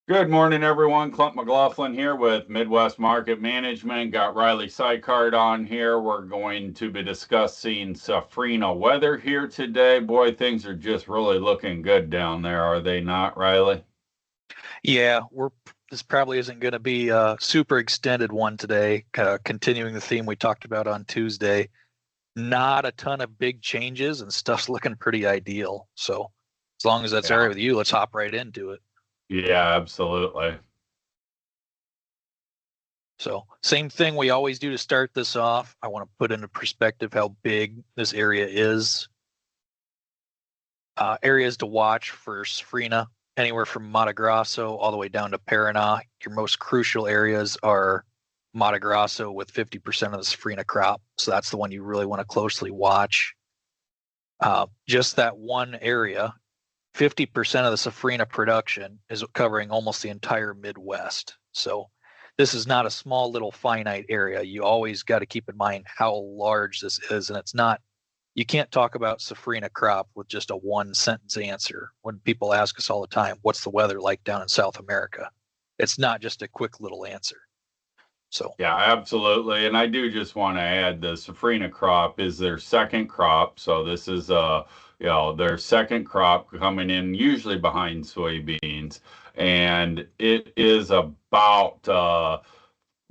Good morning, everyone. Clint McLaughlin here with Midwest Market Management. Got Riley Sykart on here. We're going to be discussing Safrinha weather here today. Boy, things are just really looking good down there, are they not, Riley? Yeah, this probably isn't going to be a super extended one today. Continuing the theme we talked about on Tuesday, not a ton of big changes and stuff's looking pretty ideal. So as long as that's all right Yeah. with you, let's hop right into it. Yeah, absolutely. So same thing we always do to start this off. I want to put into perspective how big this area is. Areas to watch for Safrinha, anywhere from Mato Grosso all the way down to Paraná. Your most crucial areas are Mato Grosso with 50% of the Safrinha crop. So that's the one you really want to closely watch. Just that one area, 50% of the Safrinha production is covering almost the entire Midwest. So this is not a small little finite area. You always got to keep in mind how large this is. And it's not, you can't talk about Safrinha crop with just a one sentence answer. When people ask us all the time, what's the weather like down in South America? It's not just a quick little answer. So, Yeah, absolutely. And I do just want to add the Safrinha crop is their second crop. So this is their second crop coming in usually behind soybeans. And it is about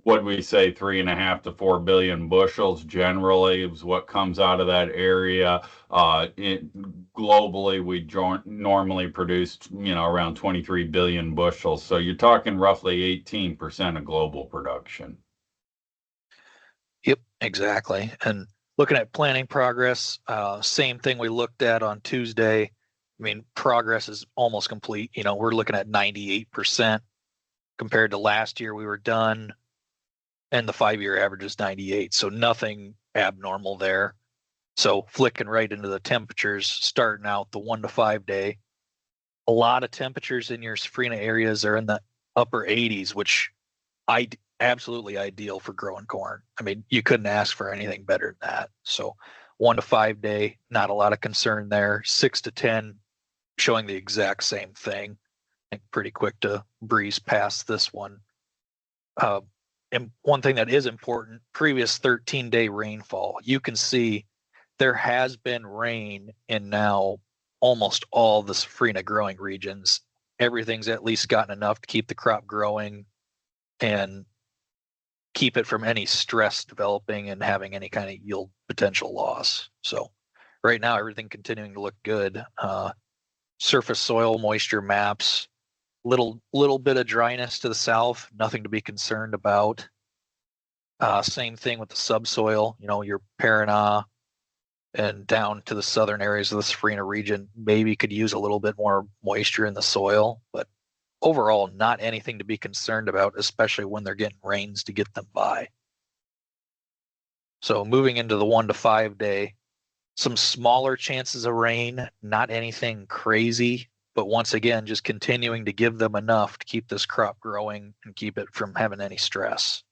what we say 3.5 to 4 billion bushels generally is what comes out of that area. Globally, we normally produce around 23 billion bushels. So you're talking roughly 18% of global production. yep, exactly. And looking at planning progress, same thing we looked at on Tuesday. I mean, progress is almost complete. We're looking at 98% compared to last year. We were done, and the 5-year average is 98. So nothing abnormal there. So flicking right into the temperatures, starting out the 1 to 5 day. A lot of temperatures in your Safrinha areas are in the upper 80s, which I absolutely ideal for growing corn. I mean, you couldn't ask for anything better than that. So 1 to 5 day, not a lot of concern there. 6 to 10, showing the exact same thing. I think pretty quick to breeze past this one. Uh, and one thing that is important, previous 13-day rainfall. You can see there has been rain in now almost all the Safrinha growing regions. Everything's at least gotten enough to keep the crop growing and keep it from any stress developing and having any kind of yield potential loss. So right now, everything continuing to look good. Surface soil moisture maps, little bit of dryness to the south, nothing to be concerned about. Same thing with the subsoil. Your Paraná and down to the southern areas of the Safrinha region maybe could use a little bit more moisture in the soil, but overall, not anything to be concerned about, especially when they're getting rains to get them by. So moving into the 1 to 5 day, some smaller chances of rain, not anything crazy, but once again, just continuing to give them enough to keep this crop growing and keep it from having any stress.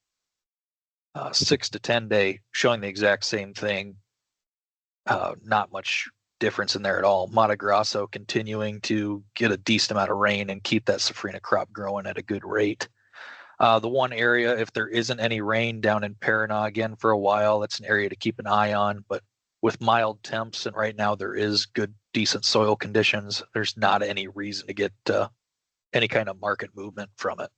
6 to 10 day, showing the exact same thing. Not much difference in there at all. Mato Grosso continuing to get a decent amount of rain and keep that Safrinha crop growing at a good rate. The one area, if there isn't any rain down in Paraná again for a while, that's an area to keep an eye on. But with mild temps and right now there is good, decent soil conditions, there's not any reason to get any kind of market movement from it.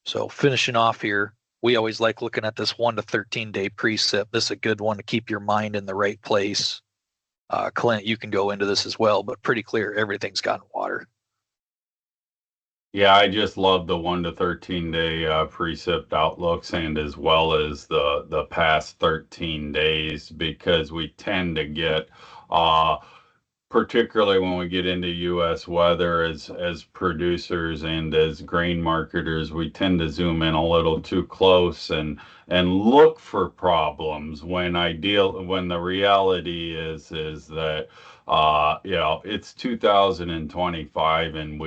So finishing off here, we always like looking at this 1 to 13 day precip. This is a good one to keep your mind in the right place. Clint, you can go into this as well, but pretty clear everything's gotten water. Yeah, I just love the 1 to 13 day precip outlooks, and as well as the past 13 days, because we tend to get uh particularly when we get into US weather as producers and as grain marketers, we tend to zoom in a little too close and look for problems when the reality is that it's 2025, and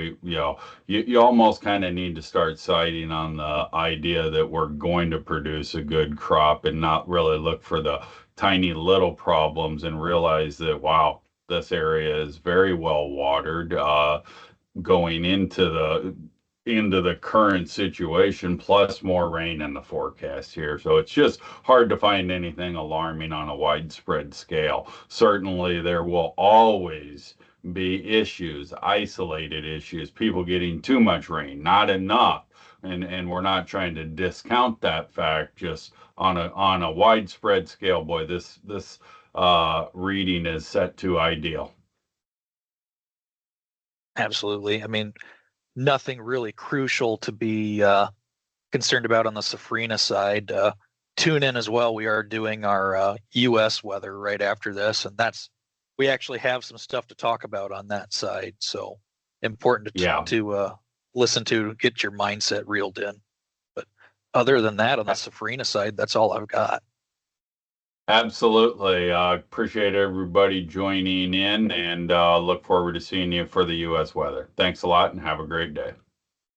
you almost kind of need to start sighting on the idea that we're going to produce a good crop and not really look for the tiny little problems and realize that, wow, this area is very well watered. going into the current situation, plus more rain in the forecast here. So it's just hard to find anything alarming on a widespread scale. Certainly, there will always be issues, isolated issues, people getting too much rain, not enough. And we're not trying to discount that fact. Just on a widespread scale, boy, this reading is set to ideal. Absolutely. I mean, nothing really crucial to be concerned about on the Safrinha side. Tune in as well. We are doing our U.S. weather right after this, and we actually have some stuff to talk about on that side. So important Yeah. to listen to, get your mindset reeled in. But other than that, on the Safrinha side, that's all I've got. Absolutely. Appreciate everybody joining in and look forward to seeing you for the U.S. weather. Thanks a lot and have a great day.